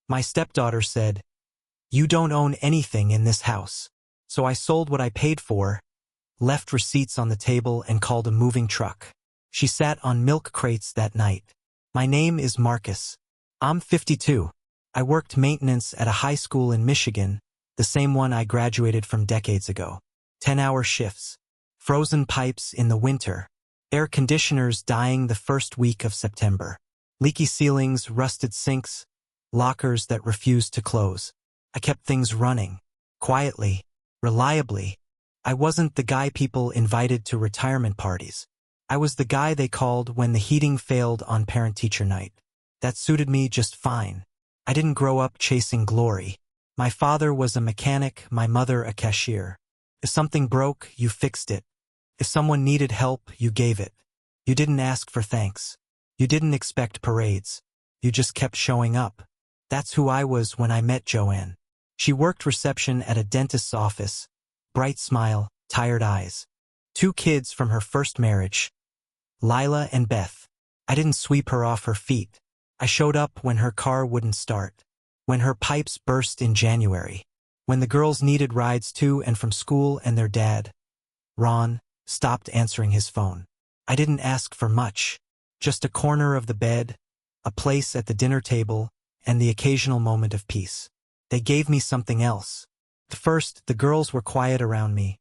My stepdaughter said, "You don't own anything in this house." So I sold what I paid for, left receipts on the table, and called a moving truck. She sat on milk crates that night. My name is Marcus. I'm 52. I worked maintenance at a high school in Michigan, the same one I graduated from decades ago. 10-hour shifts. Frozen pipes in the winter. Air conditioners dying the first week of September. Leaky ceilings, rusted sinks, lockers that refused to close. I kept things running. Quietly. Reliably. I wasn't the guy people invited to retirement parties. I was the guy they called when the heating failed on parent-teacher night. That suited me just fine. I didn't grow up chasing glory. My father was a mechanic, my mother a cashier. If something broke, you fixed it. If someone needed help, you gave it. You didn't ask for thanks. You didn't expect parades. You just kept showing up. That's who I was when I met Joanne. She worked reception at a dentist's office. Bright smile, tired eyes. 2 kids from her first marriage. Lila and Beth. I didn't sweep her off her feet. I showed up when her car wouldn't start. When her pipes burst in January. When the girls needed rides to and from school and their dad, Ron, stopped answering his phone. I didn't ask for much. Just a corner of the bed, a place at the dinner table, and the occasional moment of peace. They gave me something else. At first, the girls were quiet around me.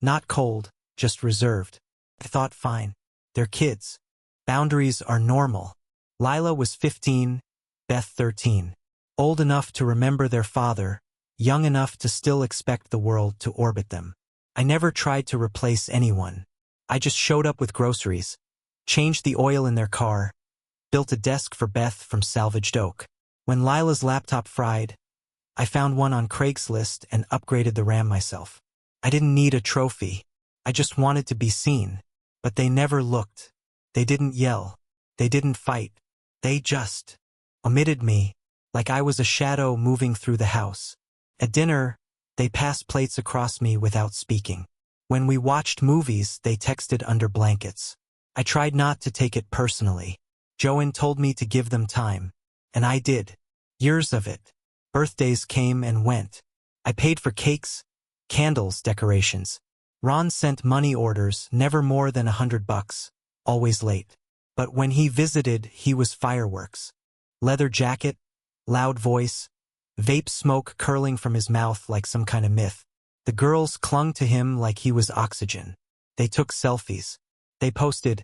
Not cold, just reserved. I thought, fine. They're kids. Boundaries are normal. Lila was 15, Beth 13. Old enough to remember their father, young enough to still expect the world to orbit them. I never tried to replace anyone. I just showed up with groceries, changed the oil in their car, built a desk for Beth from salvaged oak. When Lila's laptop fried, I found one on Craigslist and upgraded the RAM myself. I didn't need a trophy. I just wanted to be seen. But they never looked. They didn't yell. They didn't fight. They just omitted me, like I was a shadow moving through the house. At dinner, they passed plates across me without speaking. When we watched movies, they texted under blankets. I tried not to take it personally. Joanne told me to give them time. And I did. Years of it. Birthdays came and went. I paid for cakes, candles, decorations. Ron sent money orders, never more than $100, always late. But when he visited, he was fireworks. Leather jacket, loud voice, vape smoke curling from his mouth like some kind of myth. The girls clung to him like he was oxygen. They took selfies. They posted,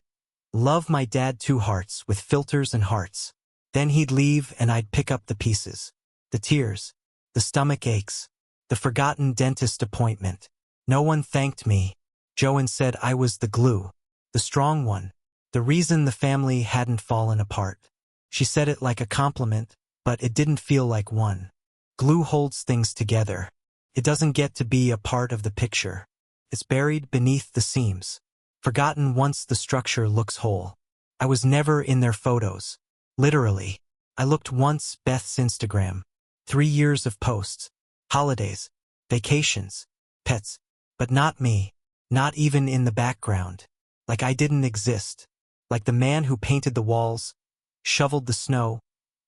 "Love my dad 2 hearts with filters and hearts." Then he'd leave and I'd pick up the pieces. The tears, the stomach aches, the forgotten dentist appointment. No one thanked me. Joanne said I was the glue, the strong one, the reason the family hadn't fallen apart. She said it like a compliment, but it didn't feel like one. Glue holds things together. It doesn't get to be a part of the picture. It's buried beneath the seams. Forgotten once the structure looks whole. I was never in their photos. Literally. I looked once, Beth's Instagram. 3 years of posts. Holidays. Vacations. Pets. But not me. Not even in the background. Like I didn't exist. Like the man who painted the walls, shoveled the snow,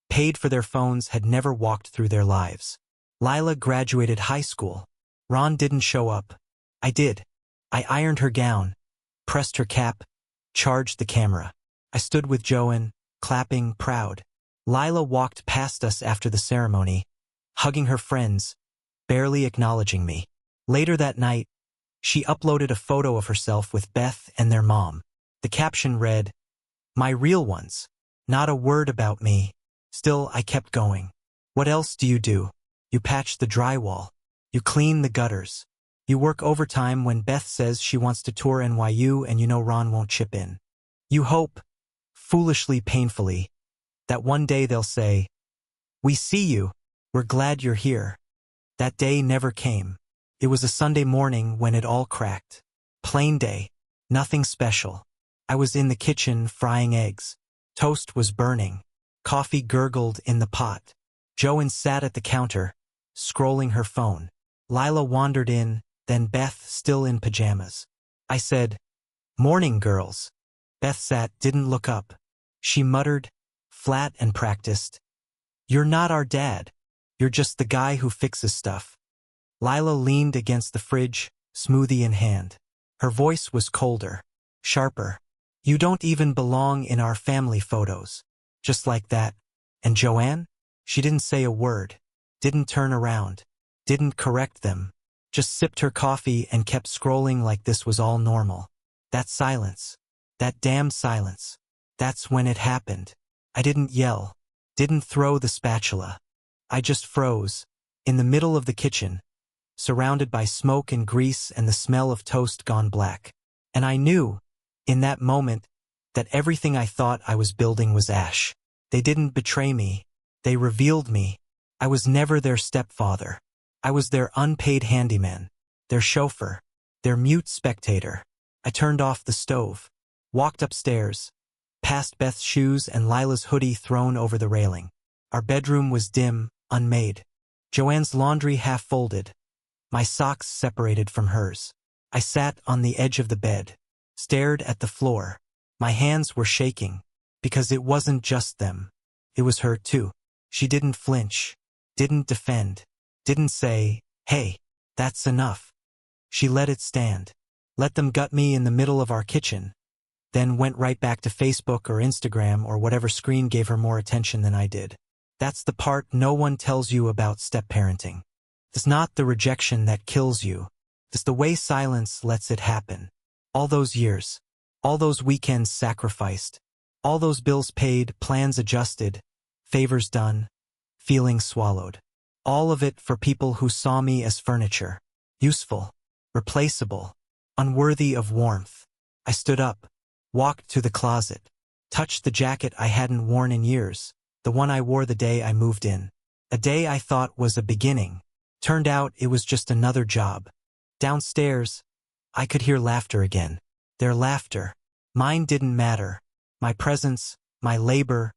paid for their phones had never walked through their lives. Lila graduated high school. Ron didn't show up. I did. I ironed her gown, pressed her cap, charged the camera. I stood with Joanne, clapping, proud. Lila walked past us after the ceremony, hugging her friends, barely acknowledging me. Later that night, she uploaded a photo of herself with Beth and their mom. The caption read, "My real ones." Not a word about me. Still, I kept going. What else do? You patch the drywall. You clean the gutters. You work overtime when Beth says she wants to tour NYU and you know Ron won't chip in. You hope, foolishly, painfully, that one day they'll say, "We see you. We're glad you're here." That day never came. It was a Sunday morning when it all cracked. Plain day. Nothing special. I was in the kitchen frying eggs. Toast was burning. Coffee gurgled in the pot. Joanne sat at the counter, scrolling her phone. Lila wandered in, then Beth, still in pajamas. I said, "Morning, girls." Beth sat, didn't look up. She muttered, flat and practiced, "You're not our dad." You're just the guy who fixes stuff. Lila leaned against the fridge, smoothie in hand. Her voice was colder, sharper. You don't even belong in our family photos. Just like that. And Joanne? She didn't say a word, didn't turn around, didn't correct them, just sipped her coffee and kept scrolling like this was all normal. That silence. That damn silence. That's when it happened. I didn't yell, didn't throw the spatula. I just froze, in the middle of the kitchen, surrounded by smoke and grease and the smell of toast gone black. And I knew, in that moment, that everything I thought I was building was ash. They didn't betray me. They revealed me. I was never their stepfather. I was their unpaid handyman, their chauffeur, their mute spectator. I turned off the stove, walked upstairs, past Beth's shoes and Lila's hoodie thrown over the railing. Our bedroom was dim, unmade. Joanne's laundry half-folded, my socks separated from hers. I sat on the edge of the bed, stared at the floor. My hands were shaking, because it wasn't just them. It was her too. She didn't flinch, didn't defend, didn't say, hey, that's enough. She let it stand. Let them gut me in the middle of our kitchen, then went right back to Facebook or Instagram or whatever screen gave her more attention than I did. That's the part no one tells you about step-parenting. It's not the rejection that kills you. It's the way silence lets it happen. All those years, all those weekends sacrificed, all those bills paid, plans adjusted, favors done, feelings swallowed. All of it for people who saw me as furniture. Useful, replaceable, unworthy of warmth. I stood up, walked to the closet, touched the jacket I hadn't worn in years, the one I wore the day I moved in. A day I thought was a beginning. Turned out it was just another job. Downstairs, I could hear laughter again. Their laughter. Mine didn't matter. My presence, my labor,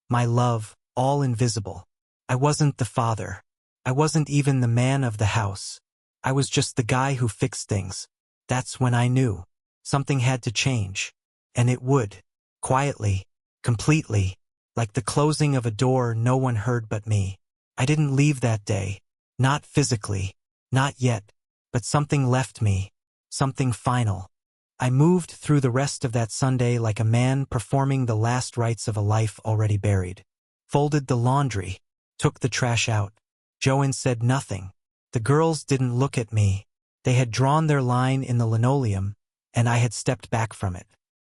my love, all invisible. I wasn't the father. I wasn't even the man of the house. I was just the guy who fixed things. That's when I knew. Something had to change. And it would. Quietly. Completely. Like the closing of a door no one heard but me. I didn't leave that day. Not physically. Not yet. But something left me. Something final. I moved through the rest of that Sunday like a man performing the last rites of a life already buried. Folded the laundry. Took the trash out. Joanne said nothing. The girls didn't look at me. They had drawn their line in the linoleum, and I had stepped back from it.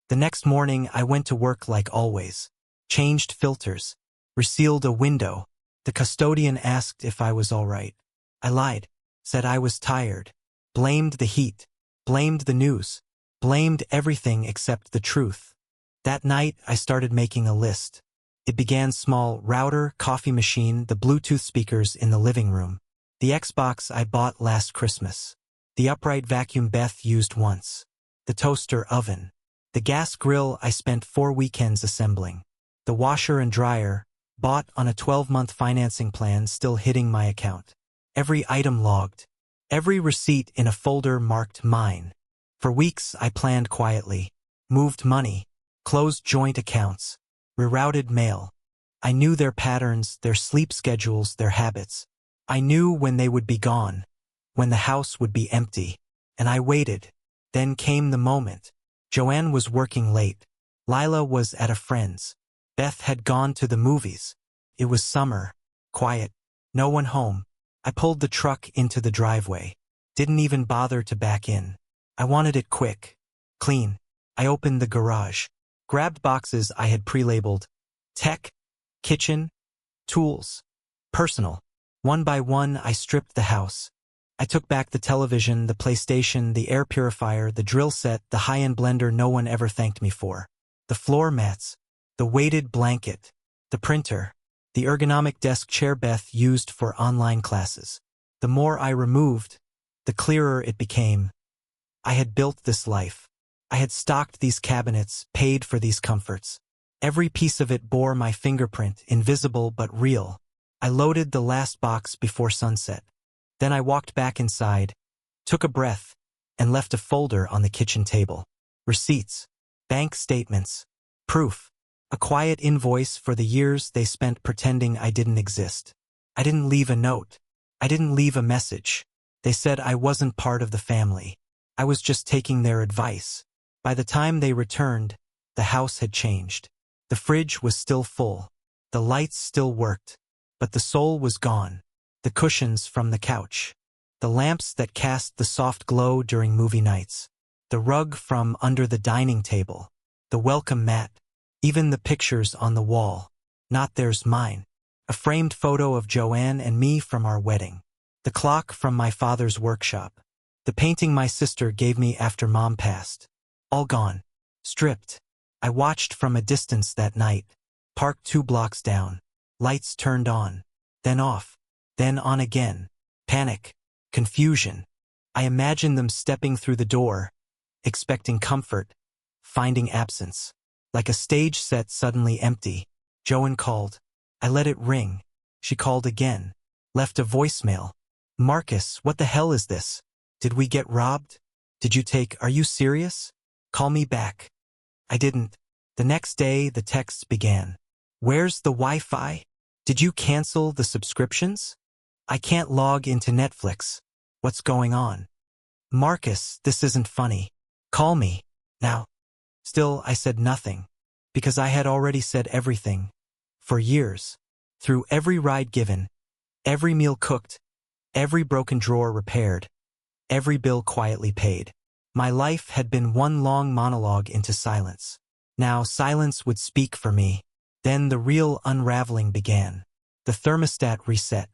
The next morning I went to work like always. Changed filters. Resealed a window. The custodian asked if I was all right. I lied. Said I was tired. Blamed the heat. Blamed the news. Blamed everything except the truth. That night I started making a list. It began small: router, coffee machine, the Bluetooth speakers in the living room, the Xbox I bought last Christmas, the upright vacuum Beth used once, the toaster oven, the gas grill I spent 4 weekends assembling, the washer and dryer, bought on a 12-month financing plan still hitting my account. Every item logged. Every receipt in a folder marked mine. For weeks I planned quietly. Moved money. Closed joint accounts. Rerouted mail. I knew their patterns, their sleep schedules, their habits. I knew when they would be gone. When the house would be empty. And I waited. Then came the moment. Joanne was working late. Lila was at a friend's. Beth had gone to the movies. It was summer. Quiet. No one home. I pulled the truck into the driveway. Didn't even bother to back in. I wanted it quick. Clean. I opened the garage. Grabbed boxes I had pre-labeled. Tech. Kitchen. Tools. Personal. One by one I stripped the house. I took back the television, the PlayStation, the air purifier, the drill set, the high-end blender no one ever thanked me for. The floor mats. The weighted blanket. The printer. The ergonomic desk chair Beth used for online classes. The more I removed, the clearer it became. I had built this life. I had stocked these cabinets, paid for these comforts. Every piece of it bore my fingerprint, invisible but real. I loaded the last box before sunset. Then I walked back inside, took a breath, and left a folder on the kitchen table. Receipts, bank statements, proof, a quiet invoice for the years they spent pretending I didn't exist. I didn't leave a note. I didn't leave a message. They said I wasn't part of the family. I was just taking their advice. By the time they returned, the house had changed. The fridge was still full. The lights still worked. But the soul was gone. The cushions from the couch. The lamps that cast the soft glow during movie nights. The rug from under the dining table. The welcome mat. Even the pictures on the wall. Not theirs, mine. A framed photo of Joanne and me from our wedding. The clock from my father's workshop. The painting my sister gave me after Mom passed. All gone. Stripped. I watched from a distance that night. Parked 2 blocks down. Lights turned on. Then off. Then on again. Panic. Confusion. I imagined them stepping through the door, expecting comfort, finding absence. Like a stage set suddenly empty. Joanne called. I let it ring. She called again. Left a voicemail. Marcus, what the hell is this? Did we get robbed? Are you serious? Call me back. I didn't. The next day, the texts began. Where's the Wi-Fi? Did you cancel the subscriptions? I can't log into Netflix. What's going on? Marcus, this isn't funny. Call me. Now. Still, I said nothing. Because I had already said everything. For years. Through every ride given. Every meal cooked. Every broken drawer repaired. Every bill quietly paid. My life had been one long monologue into silence. Now silence would speak for me. Then the real unraveling began. The thermostat reset.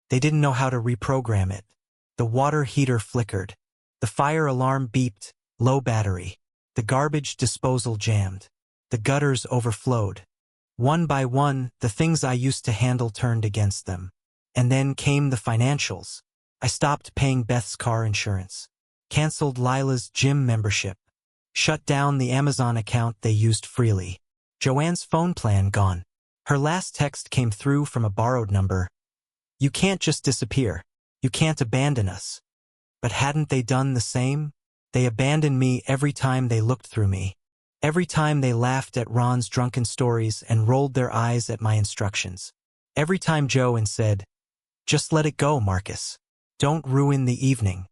They didn't know how to reprogram it. The water heater flickered. The fire alarm beeped, low battery. The garbage disposal jammed. The gutters overflowed. One by one, the things I used to handle turned against them. And then came the financials. I stopped paying Beth's car insurance. Canceled Lila's gym membership. Shut down the Amazon account they used freely. Joanne's phone plan gone. Her last text came through from a borrowed number. You can't just disappear. You can't abandon us. But hadn't they done the same? They abandoned me every time they looked through me. Every time they laughed at Ron's drunken stories and rolled their eyes at my instructions. Every time Joanne said, just let it go, Marcus. Don't ruin the evening.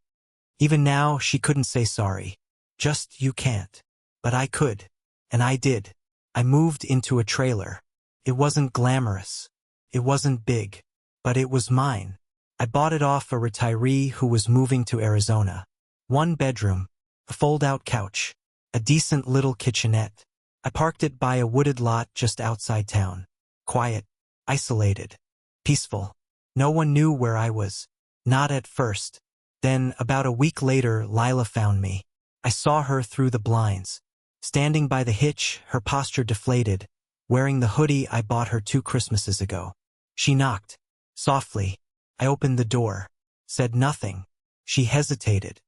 Even now, she couldn't say sorry. Just, you can't. But I could. And I did. I moved into a trailer. It wasn't glamorous. It wasn't big. But it was mine. I bought it off a retiree who was moving to Arizona. 1 bedroom. A fold-out couch. A decent little kitchenette. I parked it by a wooded lot just outside town. Quiet. Isolated. Peaceful. No one knew where I was. Not at first. Then, about a week later, Lila found me. I saw her through the blinds. Standing by the hitch, her posture deflated, wearing the hoodie I bought her 2 Christmases ago. She knocked. Softly. I opened the door. Said nothing. She hesitated.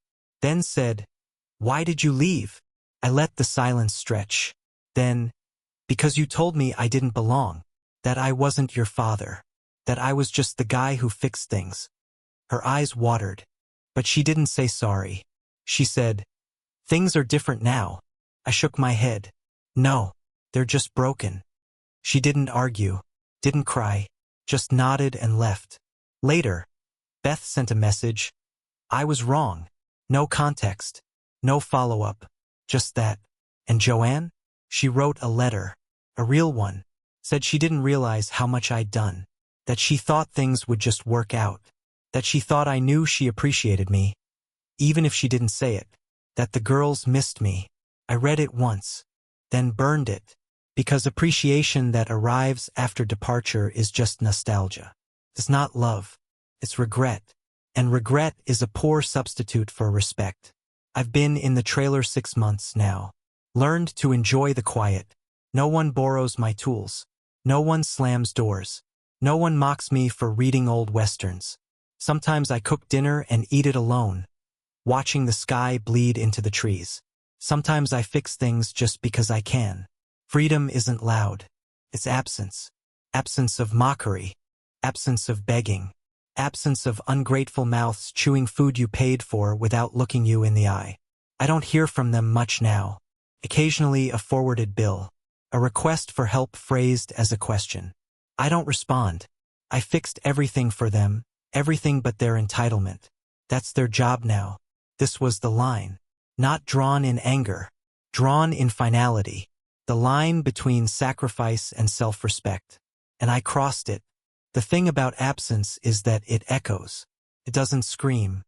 Then said, why did you leave? I let the silence stretch. Then, because you told me I didn't belong. That I wasn't your father. That I was just the guy who fixed things. Her eyes watered. But she didn't say sorry. She said, things are different now. I shook my head. No, they're just broken. She didn't argue. Didn't cry. Just nodded and left. Later, Beth sent a message. I was wrong. No context. No follow-up. Just that. And Joanne? She wrote a letter. A real one. Said she didn't realize how much I'd done. That she thought things would just work out. That she thought I knew she appreciated me. Even if she didn't say it. That the girls missed me. I read it once. Then burned it. Because appreciation that arrives after departure is just nostalgia. It's not love. It's regret. And regret is a poor substitute for respect. I've been in the trailer 6 months now. Learned to enjoy the quiet. No one borrows my tools. No one slams doors. No one mocks me for reading old westerns. Sometimes I cook dinner and eat it alone, watching the sky bleed into the trees. Sometimes I fix things just because I can. Freedom isn't loud. It's absence. Absence of mockery. Absence of begging. Absence of ungrateful mouths chewing food you paid for without looking you in the eye. I don't hear from them much now. Occasionally a forwarded bill. A request for help phrased as a question. I don't respond. I fixed everything for them, everything but their entitlement. That's their job now. This was the line. Not drawn in anger, drawn in finality. The line between sacrifice and self-respect. And I crossed it. The thing about absence is that it echoes. It doesn't scream.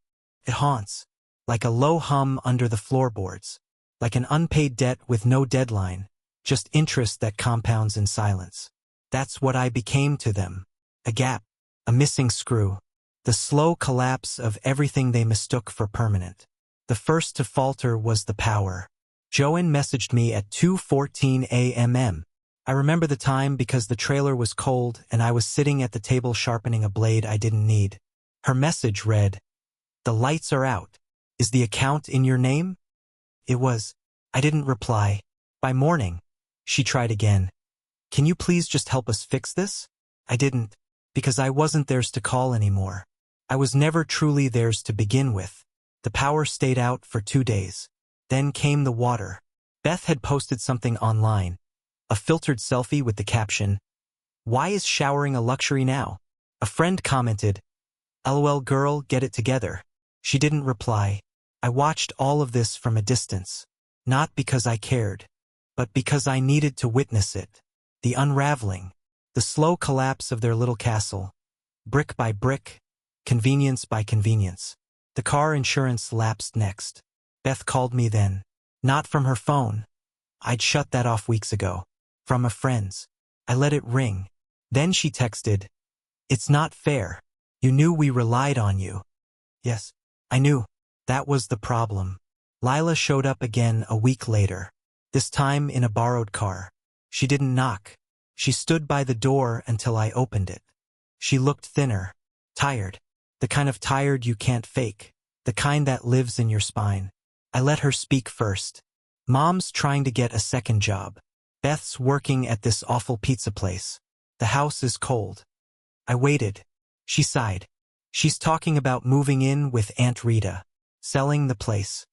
It haunts. Like a low hum under the floorboards. Like an unpaid debt with no deadline. Just interest that compounds in silence. That's what I became to them. A gap. A missing screw. The slow collapse of everything they mistook for permanent. The first to falter was the power. Joanne messaged me at 2:14 a.m. I remember the time because the trailer was cold and I was sitting at the table sharpening a blade I didn't need. Her message read, "The lights are out. Is the account in your name?" It was. I didn't reply. By morning, she tried again. "Can you please just help us fix this?" I didn't, because I wasn't theirs to call anymore. I was never truly theirs to begin with. The power stayed out for 2 days. Then came the water. Beth had posted something online. A filtered selfie with the caption, "Why is showering a luxury now?" A friend commented, "LOL girl, get it together." She didn't reply. I watched all of this from a distance. Not because I cared, but because I needed to witness it. The unraveling. The slow collapse of their little castle. Brick by brick. Convenience by convenience. The car insurance lapsed next. Beth called me then. Not from her phone. I'd shut that off weeks ago. From a friend's. I let it ring. Then she texted, "It's not fair. You knew we relied on you." Yes, I knew. That was the problem. Lila showed up again a week later. This time in a borrowed car. She didn't knock. She stood by the door until I opened it. She looked thinner. Tired. The kind of tired you can't fake. The kind that lives in your spine. I let her speak first. "Mom's trying to get a second job. Beth's working at this awful pizza place. The house is cold." I waited. She sighed. "She's talking about moving in with Aunt Rita. Selling the place."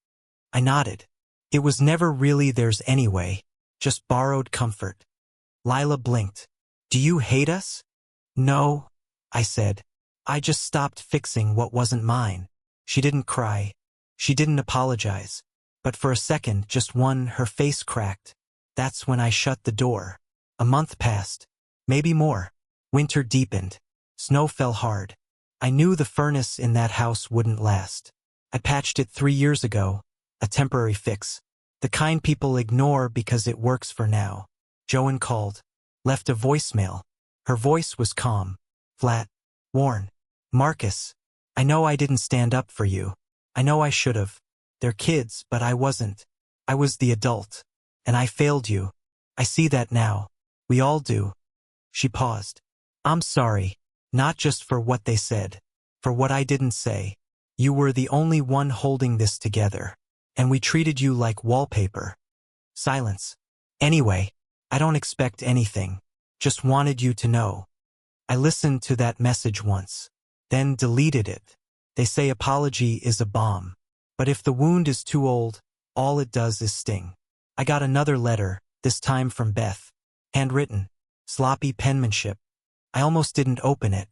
I nodded. It was never really theirs anyway. Just borrowed comfort. Lila blinked. "Do you hate us?" "No," I said. "I just stopped fixing what wasn't mine." She didn't cry. She didn't apologize. But for a second, just one, her face cracked. That's when I shut the door. A month passed. Maybe more. Winter deepened. Snow fell hard. I knew the furnace in that house wouldn't last. I patched it 3 years ago. A temporary fix. The kind people ignore because it works for now. Joanne called. Left a voicemail. Her voice was calm. Flat. Worn. "Marcus, I know I didn't stand up for you. I know I should have. They're kids, but I wasn't. I was the adult. And I failed you. I see that now. We all do." She paused. "I'm sorry. Not just for what they said. For what I didn't say. You were the only one holding this together. And we treated you like wallpaper." Silence. "Anyway, I don't expect anything. Just wanted you to know." I listened to that message once. Then deleted it. They say apology is a bomb. But if the wound is too old, all it does is sting. I got another letter, this time from Beth. Handwritten. Sloppy penmanship. I almost didn't open it.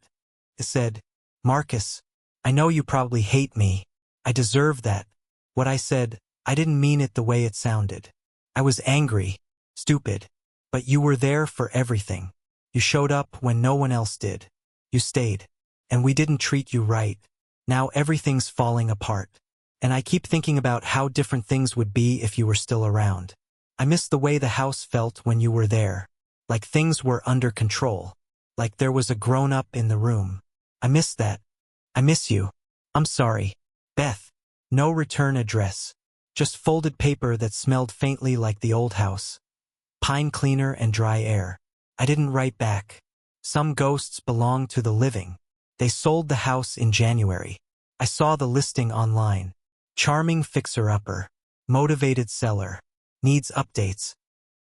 It said, "Marcus, I know you probably hate me. I deserve that. What I said, I didn't mean it the way it sounded. I was angry, stupid. But you were there for everything. You showed up when no one else did. You stayed. And we didn't treat you right. Now everything's falling apart. And I keep thinking about how different things would be if you were still around. I miss the way the house felt when you were there. Like things were under control. Like there was a grown-up in the room. I miss that. I miss you. I'm sorry. Beth." No return address. Just folded paper that smelled faintly like the old house. Pine cleaner and dry air. I didn't write back. Some ghosts belong to the living. They sold the house in January. I saw the listing online. Charming fixer-upper. Motivated seller. Needs updates.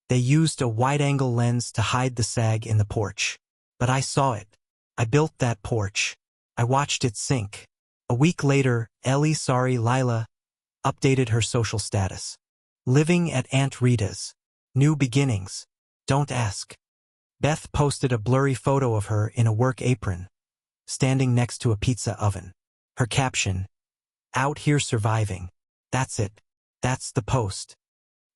They used a wide-angle lens to hide the sag in the porch. But I saw it. I built that porch. I watched it sink. A week later, Lila updated her social status. Living at Aunt Rita's. New beginnings. Don't ask. Beth posted a blurry photo of her in a work apron, standing next to a pizza oven. Her caption, "Out here surviving. That's it. That's the post."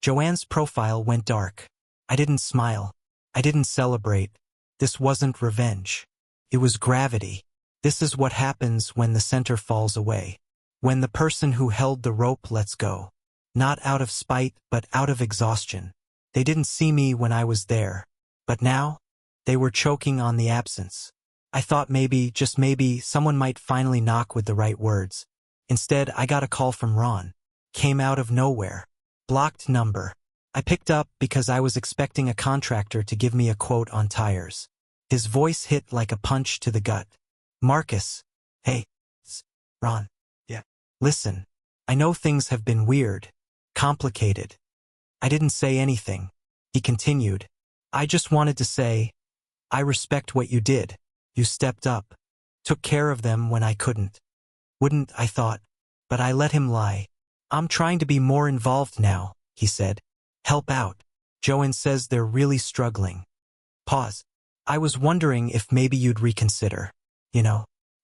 Joanne's profile went dark. I didn't smile. I didn't celebrate. This wasn't revenge. It was gravity. This is what happens when the center falls away. When the person who held the rope lets go. Not out of spite, but out of exhaustion. They didn't see me when I was there. But now, they were choking on the absence. I thought maybe, just maybe, someone might finally knock with the right words. Instead, I got a call from Ron. Came out of nowhere. Blocked number. I picked up because I was expecting a contractor to give me a quote on tires. His voice hit like a punch to the gut. "Marcus. Hey. It's Ron. Yeah. Listen. I know things have been weird. Complicated." I didn't say anything. He continued. "I just wanted to say, I respect what you did. You stepped up. Took care of them when I couldn't. Wouldn't, I thought. But I let him lie. I'm trying to be more involved now," he said. "Help out. Joanne says they're really struggling." Pause. "I was wondering if maybe you'd reconsider.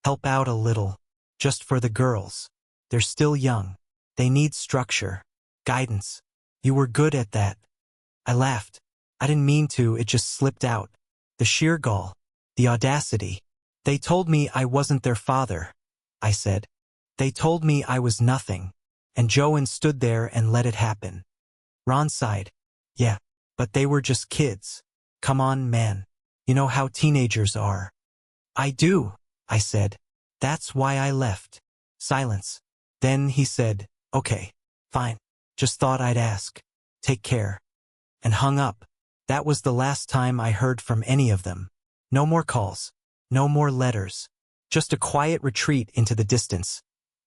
Help out a little. Just for the girls. They're still young. They need structure. Guidance. You were good at that." I laughed. I didn't mean to, it just slipped out. The sheer gall. The audacity. "They told me I wasn't their father," I said. "They told me I was nothing." And Joanne stood there and let it happen. Ron sighed. "Yeah, but they were just kids. Come on, man. You know how teenagers are." "I do," I said. "That's why I left." Silence. Then he said, "Okay, fine. Just thought I'd ask. Take care." And hung up. That was the last time I heard from any of them. No more calls. No more letters. Just a quiet retreat into the distance.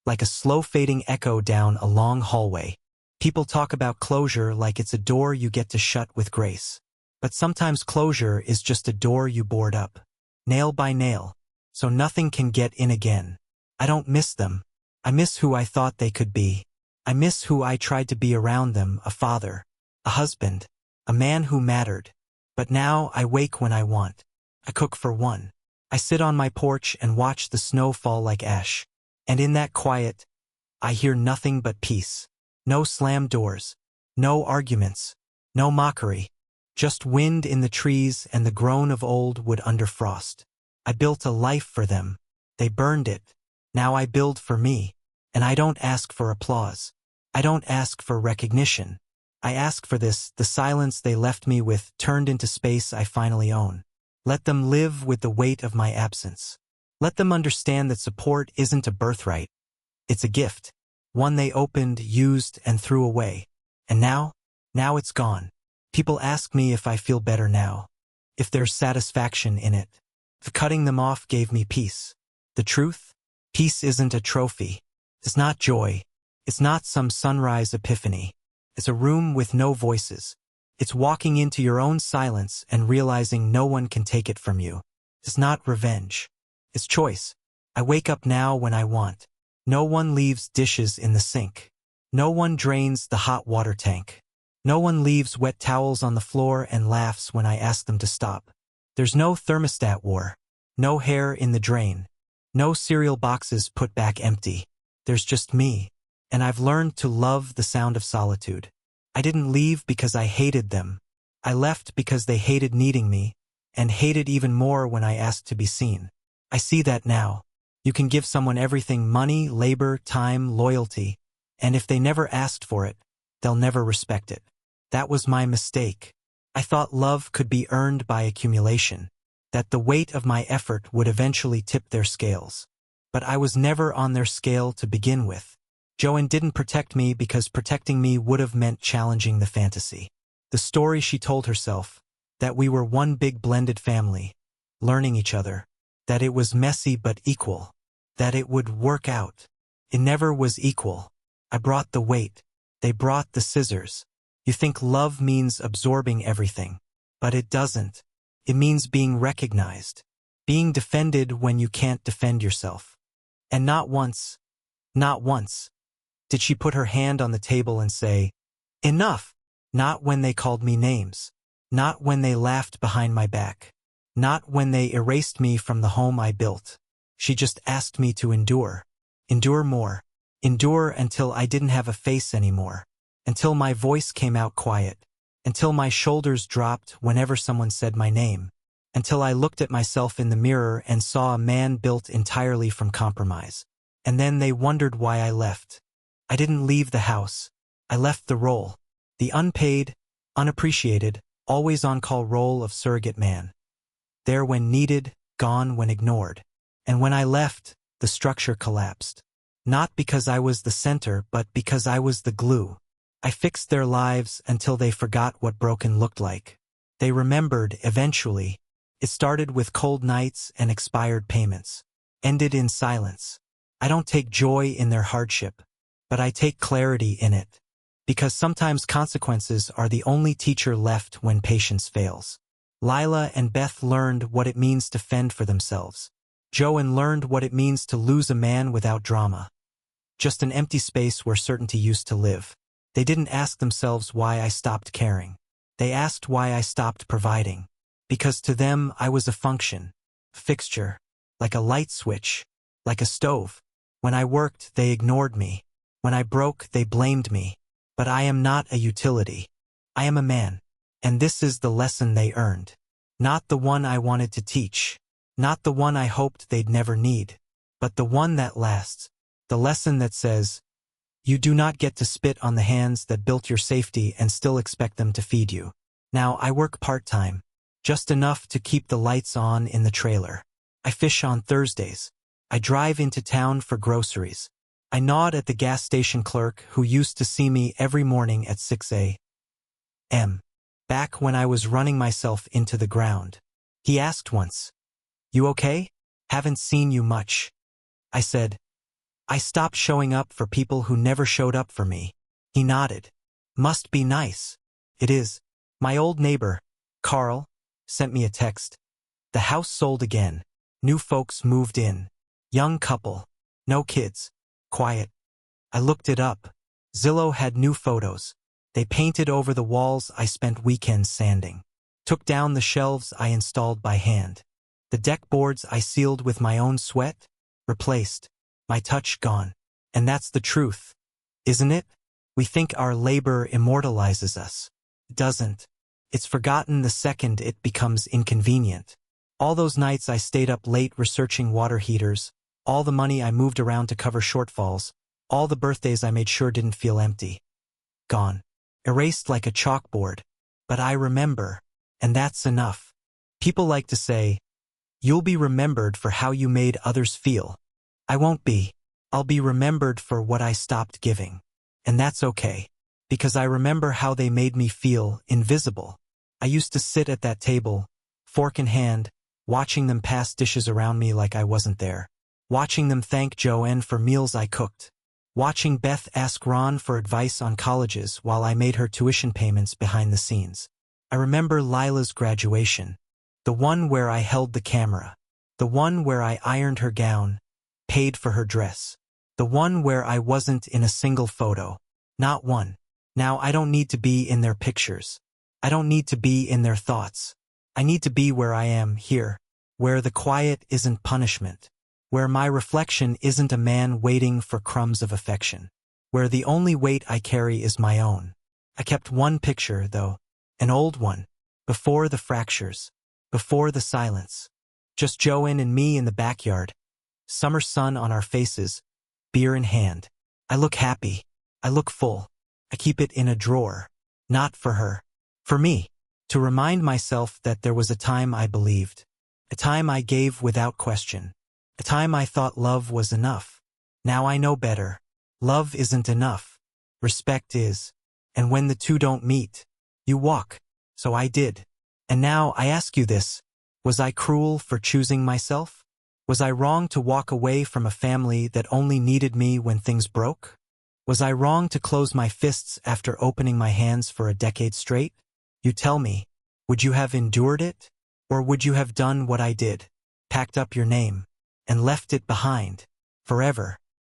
Like a slow-fading echo down a long hallway. People talk about closure like it's a door you get to shut with grace. But sometimes closure is just a door you board up. Nail by nail. So nothing can get in again. I don't miss them. I miss who I thought they could be. I miss who I tried to be around them, a father, a husband, a man who mattered. But now I wake when I want. I cook for one. I sit on my porch and watch the snow fall like ash. And in that quiet, I hear nothing but peace. No slammed doors. No arguments. No mockery. Just wind in the trees and the groan of old wood under frost. I built a life for them. They burned it. Now I build for me. And I don't ask for applause. I don't ask for recognition. I ask for this, the silence they left me with, turned into space I finally own. Let them live with the weight of my absence. Let them understand that support isn't a birthright. It's a gift. One they opened, used, and threw away. And now it's gone. People ask me if I feel better now. If there's satisfaction in it. The cutting them off gave me peace. The truth? Peace isn't a trophy. It's not joy. It's not some sunrise epiphany. It's a room with no voices. It's walking into your own silence and realizing no one can take it from you. It's not revenge. It's choice. I wake up now when I want. No one leaves dishes in the sink. No one drains the hot water tank. No one leaves wet towels on the floor and laughs when I ask them to stop. There's no thermostat war. No hair in the drain. No cereal boxes put back empty. There's just me. And I've learned to love the sound of solitude. I didn't leave because I hated them. I left because they hated needing me, and hated even more when I asked to be seen. I see that now. You can give someone everything: money, labor, time, loyalty, and if they never asked for it, they'll never respect it. That was my mistake. I thought love could be earned by accumulation, that the weight of my effort would eventually tip their scales. But I was never on their scale to begin with. Joanne didn't protect me because protecting me would have meant challenging the fantasy. The story she told herself, that we were one big blended family, learning each other, that it was messy but equal, that it would work out. It never was equal. I brought the weight. They brought the scissors. You think love means absorbing everything, but it doesn't. It means being recognized, being defended when you can't defend yourself. And not once did she put her hand on the table and say, "Enough," not when they called me names, Not when they laughed behind my back. Not when they erased me from the home I built. She just asked me to endure. Endure more. Endure until I didn't have a face anymore. Until my voice came out quiet. Until my shoulders dropped whenever someone said my name. Until I looked at myself in the mirror and saw a man built entirely from compromise. And then they wondered why I left. I didn't leave the house. I left the role. The unpaid, unappreciated, always on-call role of surrogate man. There when needed, gone when ignored. And when I left, the structure collapsed. Not because I was the center, but because I was the glue. I fixed their lives until they forgot what broken looked like. They remembered, eventually. It started with cold nights and expired payments. Ended in silence. I don't take joy in their hardship, but I take clarity in it. Because sometimes consequences are the only teacher left when patience fails. Lila and Beth learned what it means to fend for themselves. Joanne learned what it means to lose a man without drama. Just an empty space where certainty used to live. They didn't ask themselves why I stopped caring. They asked why I stopped providing. Because to them I was a function, a fixture, like a light switch, like a stove. When I worked, they ignored me. When I broke, they blamed me. But I am not a utility. I am a man. And this is the lesson they earned. Not the one I wanted to teach. Not the one I hoped they'd never need. But the one that lasts. The lesson that says, you do not get to spit on the hands that built your safety and still expect them to feed you. Now I work part-time. Just enough to keep the lights on in the trailer. I fish on Thursdays. I drive into town for groceries. I nod at the gas station clerk who used to see me every morning at 6 a.m. Back when I was running myself into the ground. He asked once, "You okay? Haven't seen you much." I said, "I stopped showing up for people who never showed up for me." He nodded. "Must be nice." "It is." My old neighbor, Carl, sent me a text. The house sold again. New folks moved in. Young couple. No kids. Quiet. I looked it up. Zillow had new photos. They painted over the walls I spent weekends sanding. Took down the shelves I installed by hand. The deck boards I sealed with my own sweat, replaced. My touch gone. And that's the truth, isn't it? We think our labor immortalizes us. It doesn't. It's forgotten the second it becomes inconvenient. All those nights I stayed up late researching water heaters, all the money I moved around to cover shortfalls, all the birthdays I made sure didn't feel empty. Gone. Erased like a chalkboard. But I remember, and that's enough. People like to say, "You'll be remembered for how you made others feel." I won't be. I'll be remembered for what I stopped giving. And that's okay. Because I remember how they made me feel invisible. I used to sit at that table, fork in hand, watching them pass dishes around me like I wasn't there. Watching them thank Joanne for meals I cooked. Watching Beth ask Ron for advice on colleges while I made her tuition payments behind the scenes. I remember Lila's graduation. The one where I held the camera. The one where I ironed her gown, paid for her dress. The one where I wasn't in a single photo. Not one. Now I don't need to be in their pictures. I don't need to be in their thoughts. I need to be where I am, here. Where the quiet isn't punishment. Where my reflection isn't a man waiting for crumbs of affection. Where the only weight I carry is my own. I kept one picture, though. An old one. Before the fractures. Before the silence. Just Joanne and me in the backyard. Summer sun on our faces. Beer in hand. I look happy. I look full. I keep it in a drawer. Not for her. For me. To remind myself that there was a time I believed. A time I gave without question. A time I thought love was enough. Now I know better. Love isn't enough. Respect is. And when the two don't meet, you walk. So I did. And now I ask you this. Was I cruel for choosing myself? Was I wrong to walk away from a family that only needed me when things broke? Was I wrong to close my fists after opening my hands for a decade straight? You tell me, would you have endured it? Or would you have done what I did? Packed up your name and left it behind forever?